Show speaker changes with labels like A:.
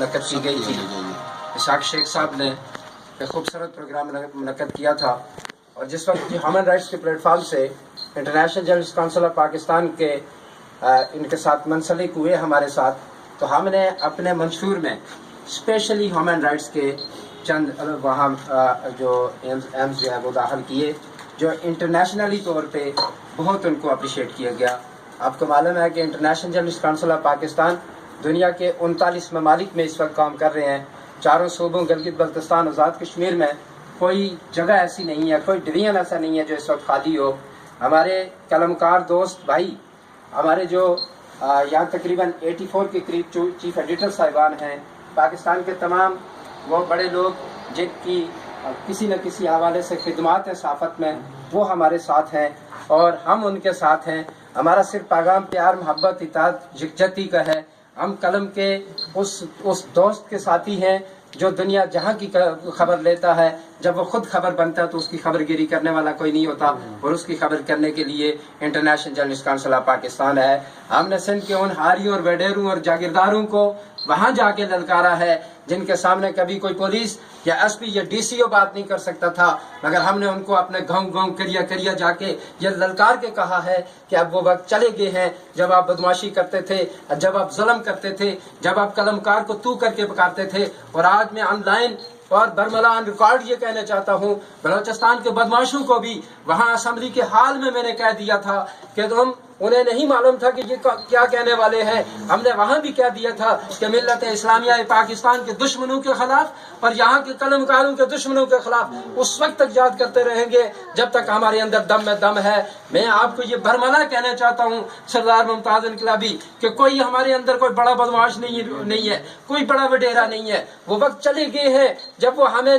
A: मुनक्कद की गई थी। इसाक शेख साहब ने एक खूबसूरत प्रोग्राम मुनक्कद किया था, और जिस वक्त ह्यूमन राइट्स के प्लेटफॉर्म से international journalist council of Pakistan के इनके साथ मंसलिक हुए हमारे साथ, तो हमने अपने मंशूर में स्पेशली ह्यूमन राइट्स के चंद वहाँ जो एम्स जो है वो दाखिल किए, जो इंटरनेशनली तौर पे बहुत उनको अप्रिशिएट किया गया। आपको मालूम है कि international journalist council of Pakistan दुनिया के 39 ममालिक में इस वक्त काम कर रहे हैं। चारों सूबों गिलगित बल्तिस्तान आज़ाद कश्मीर में कोई जगह ऐसी नहीं है, कोई डिवीजन ऐसा नहीं है जो इस वक्त खाली हो। हमारे कलमकार दोस्त भाई, हमारे जो यहाँ तकरीबन 84 के करीब चीफ एडिटर साहिबान हैं, पाकिस्तान के तमाम वो बड़े लोग जिनकी किसी न किसी हवाले से खिदमात है सहाफ़त में, वो हमारे साथ हैं और हम उनके साथ हैं। हमारा सिर्फ पैगाम प्यार मोहब्बत इताअत यकजहती का है। हम कलम के उस दोस्त के साथी हैं जो दुनिया जहाँ की खबर लेता है, जब वो खुद खबर बनता है तो उसकी खबरगिरी करने वाला कोई नहीं होता, और उसकी खबर करने के लिए international journalist council of Pakistan है। हमने सिंध के उन हारियों और वडेरों और जागीरदारों को वहाँ जाके ललकारा है जिनके सामने कभी कोई पुलिस या एसपी या डीसीओ बात नहीं कर सकता था, मगर हमने उनको अपने गाँव करिया करिया जाके ये ललकार के कहा है कि अब वो वक्त चले गए हैं जब आप बदमाशी करते थे, जब आप जुल्म करते थे, जब आप कलमकार को तू करके पुकारते थे। और आज मैं ऑनलाइन और बरमला ऑन रिकॉर्ड ये कहना चाहता हूँ, बलोचिस्तान के बदमाशों को भी वहाँ असम्बली के हाल में मैंने कह दिया था कि तुम उन्हें नहीं मालूम था कि ये क्या कहने वाले हैं। हमने वहाँ भी कह दिया था कि मिल्लत इस्लामिया पाकिस्तान के दुश्मनों के खिलाफ और यहाँ के कलमकारों के दुश्मनों के खिलाफ उस वक्त तक याद करते रहेंगे जब तक हमारे अंदर दम में दम है। मैं आपको ये बरमला कहना चाहता हूँ सरदार मुमताज इनकलाबी कि कोई हमारे अंदर कोई बड़ा बदमाश नहीं है, कोई बड़ा वडेरा नहीं है। वो वक्त चले गए हैं जब वो हमें